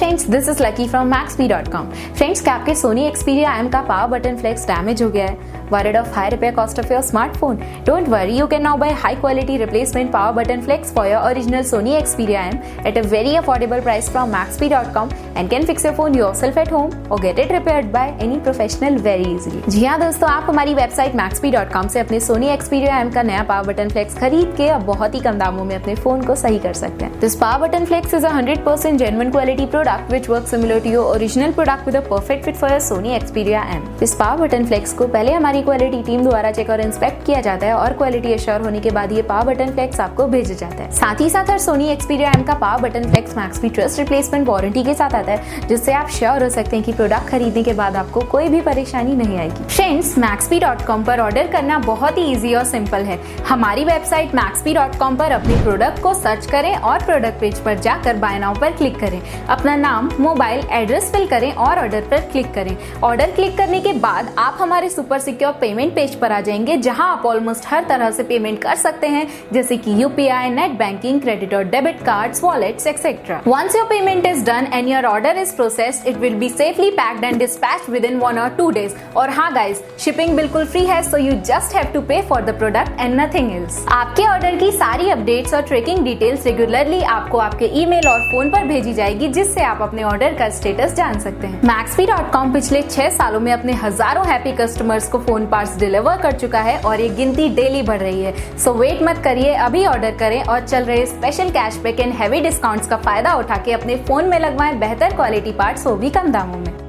Friends, this is lucky from Maxbhi.com। Friends, क्या आपके Soni Xperia M का पावर बटन फ्लेक्स डैमेज हो गया है? Worried of high repair cost of your smartphone? Don't worry, you can now buy high quality replacement power button flex for your original Sony Xperia M at a very affordable price from Maxbhi.com and can fix your phone yourself at home or get it repaired by any professional very easily। जी हाँ दोस्तों, आप हमारी website Maxbhi.com से अपने Sony Xperia M का नया power button flex खरीद के अब बहुत ही कम दामों में अपने फोन को सही कर सकते हैं। This power button flex is a 100% genuine quality product which works similar to your original product with a perfect fit for your Sony Xperia M। इस पावर बटन फ्लेक्स को पहले हमारी क्वालिटी टीम द्वारा चेक और inspect किया जाता है और क्वालिटी एश्योर होने के बाद ये पावर बटन फ्लेक्स आपको भेजा जाता है। साथ ही साथ हर सोनी Xperia M का पावर बटन फ्लेक्स मैक्सबी ट्रस्ट रिप्लेसमेंट वारंटी के साथ आता है, जिससे आप श्योर हो सकते हैं कि प्रोडक्ट खरीदने के बाद आपको कोई भी परेशानी नहीं आएगी। फ्रेंड्स, Maxbhi.com पर ऑर्डर करना बहुत ही इजी और सिंपल है। हमारी वेबसाइट Maxbhi.com पर अपने प्रोडक्ट को सर्च करें और प्रोडक्ट पेज पर जाकर बाय नाउ पर क्लिक करें। अपना नाम, मोबाइल, एड्रेस फिल करें और ऑर्डर पर क्लिक करें। ऑर्डर क्लिक करने के बाद आप हमारे सुपर सिक्योर पेमेंट पेज पर आ जाएंगे, जहां आप ऑलमोस्ट हर तरह से पेमेंट कर सकते हैं, जैसे कि UPI, नेट बैंकिंग, क्रेडिट और debit cards, wallets etcetera. Once your payment is done and your order is processed, it will be safely packed and dispatched within 1 or 2 days। और हाँ गाइस, शिपिंग बिल्कुल free है, so you just have to pay for the product and nothing else। आपके order की सारी updates और tracking details regularly आपको आपके ईमेल और फोन पर भेजी जाएगी, जिससे आप अपने ऑर्डर का स्टेटस जान सकते हैं। Maxbhi.com पिछले 6 सालों में अपने हजारों हैप्पी कस्टमर्स को फोन पार्ट्स डिलीवर कर चुका है और ये गिनती डेली बढ़ रही है। सो वेट मत करिए, अभी ऑर्डर करें और चल रहे special cashback and heavy discounts का फायदा उठा के अपने फोन में लगवाएं बेहतर क्वालिटी पार्ट्स, वो भी कम दामों में।